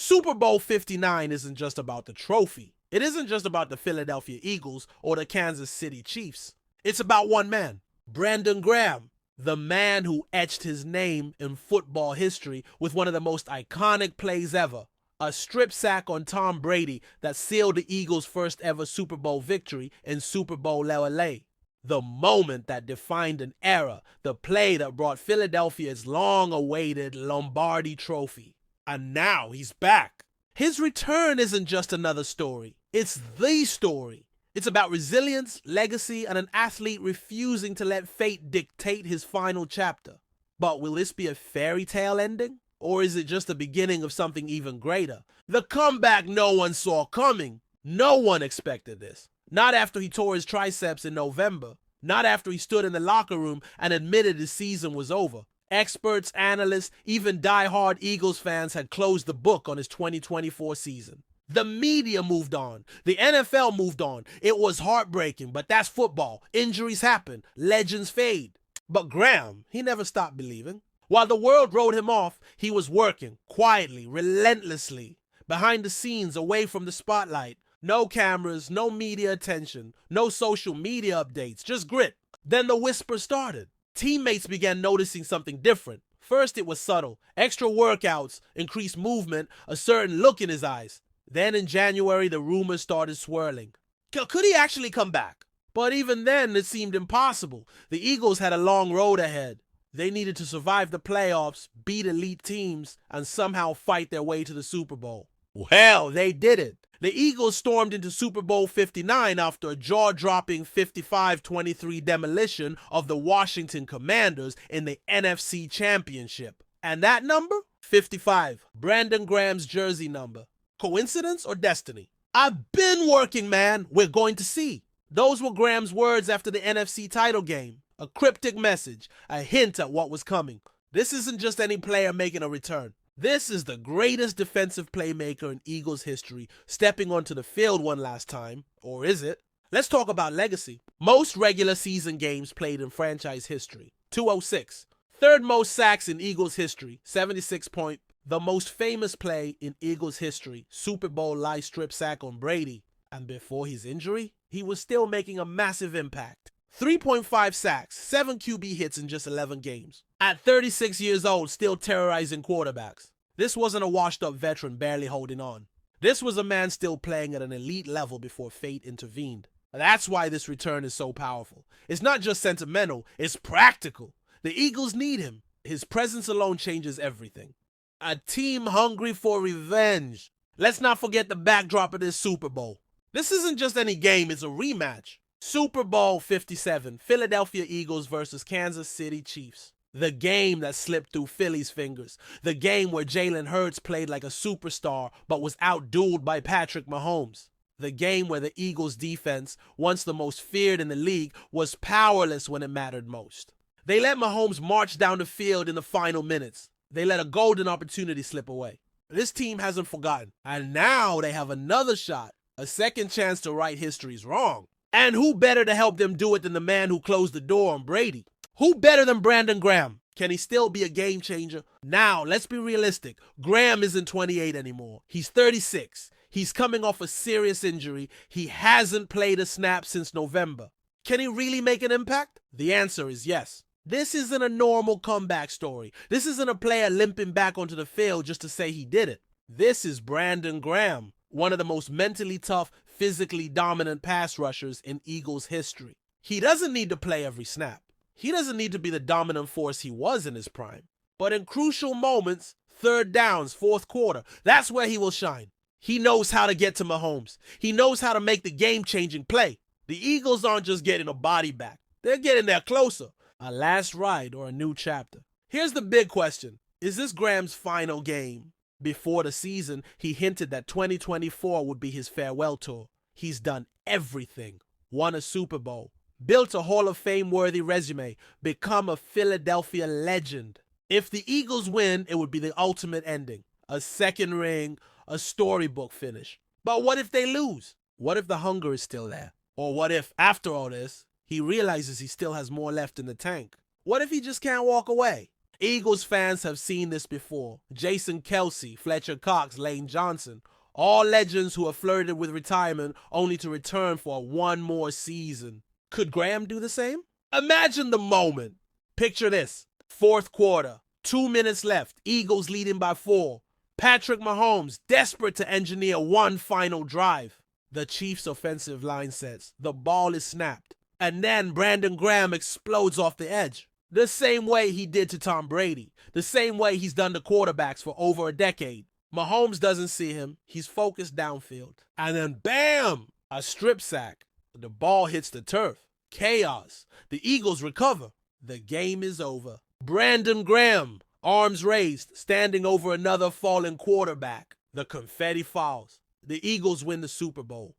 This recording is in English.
Super Bowl 59 isn't just about the trophy. It isn't just about the Philadelphia Eagles or the Kansas City Chiefs. It's about one man, Brandon Graham, the man who etched his name in football history with one of the most iconic plays ever, a strip sack on Tom Brady that sealed the Eagles' first ever Super Bowl victory in Super Bowl LII. The moment that defined an era, the play that brought Philadelphia its long-awaited Lombardi trophy. And now he's back. His return isn't just another story. It's the story. It's about resilience, legacy, and an athlete refusing to let fate dictate his final chapter. But will this be a fairy tale ending? Or is it just the beginning of something even greater? The comeback no one saw coming. No one expected this. Not after he tore his triceps in November. Not after he stood in the locker room and admitted his season was over. Experts, analysts, even die-hard Eagles fans had closed the book on his 2024 season. The media moved on. The NFL moved on. It was heartbreaking, but that's football. Injuries happen. Legends fade. But Graham, he never stopped believing. While the world wrote him off, he was working, quietly, relentlessly, behind the scenes, away from the spotlight. No cameras, no media attention, no social media updates, just grit. Then the whisper started. Teammates began noticing something different. First it was subtle. Extra workouts, increased movement, a certain look in his eyes. Then in January, the rumors started swirling. Could he actually come back? But even then, it seemed impossible. The Eagles had a long road ahead. They needed to survive the playoffs, beat elite teams, and somehow fight their way to the Super Bowl. Well, they did it. The Eagles stormed into Super Bowl 59 after a jaw-dropping 55-23 demolition of the Washington Commanders in the NFC Championship. And that number? 55. Brandon Graham's jersey number. Coincidence or destiny? I've been working, man. We're going to see. Those were Graham's words after the NFC title game. A cryptic message, a hint at what was coming. This isn't just any player making a return. This is the greatest defensive playmaker in Eagles history stepping onto the field one last time. Or is it? Let's talk about legacy. Most regular season games played in franchise history. 206. Third most sacks in Eagles history. 76 point. The most famous play in Eagles history. Super Bowl LII strip sack on Brady. And before his injury, he was still making a massive impact. 3.5 sacks, 7 QB hits in just 11 games. At 36 years old, still terrorizing quarterbacks. This wasn't a washed-up veteran barely holding on. This was a man still playing at an elite level before fate intervened. That's why this return is so powerful. It's not just sentimental, it's practical. The Eagles need him. His presence alone changes everything. A team hungry for revenge. Let's not forget the backdrop of this Super Bowl. This isn't just any game, it's a rematch. Super Bowl 57, Philadelphia Eagles versus Kansas City Chiefs. The game that slipped through Philly's fingers. The game where Jalen Hurts played like a superstar but was outdueled by Patrick Mahomes. The game where the Eagles' defense, once the most feared in the league, was powerless when it mattered most. They let Mahomes march down the field in the final minutes. They let a golden opportunity slip away. This team hasn't forgotten. And now they have another shot, a second chance to right history's wrong. And who better to help them do it than the man who closed the door on Brady? Who better than Brandon Graham? Can he still be a game changer? Now, let's be realistic. Graham isn't 28 anymore. He's 36. He's coming off a serious injury. He hasn't played a snap since November. Can he really make an impact? The answer is yes. This isn't a normal comeback story. This isn't a player limping back onto the field just to say he did it. This is Brandon Graham, one of the most mentally tough, physically dominant pass rushers in Eagles history. He doesn't need to play every snap. He doesn't need to be the dominant force he was in his prime. But in crucial moments, third downs, fourth quarter, that's where he will shine. He knows how to get to Mahomes. He knows how to make the game-changing play. The Eagles aren't just getting a body back. They're getting there closer. A last ride or a new chapter. Here's the big question. Is this Graham's final game? Before the season, he hinted that 2024 would be his farewell tour. He's done everything. Won a Super Bowl. Built a Hall of Fame-worthy resume. Become a Philadelphia legend. If the Eagles win, it would be the ultimate ending. A second ring, a storybook finish. But what if they lose? What if the hunger is still there? Or what if, after all this, he realizes he still has more left in the tank? What if he just can't walk away? Eagles fans have seen this before. Jason Kelce, Fletcher Cox, Lane Johnson, all legends who have flirted with retirement only to return for one more season. Could Graham do the same? Imagine the moment. Picture this. Fourth quarter, 2 minutes left, Eagles leading by 4. Patrick Mahomes desperate to engineer one final drive. The Chiefs' offensive line sets. The ball is snapped. And then Brandon Graham explodes off the edge. The same way he did to Tom Brady. The same way he's done to quarterbacks for over a decade. Mahomes doesn't see him. He's focused downfield. And then bam! A strip sack. The ball hits the turf. Chaos. The Eagles recover. The game is over. Brandon Graham, arms raised, standing over another fallen quarterback. The confetti falls. The Eagles win the Super Bowl.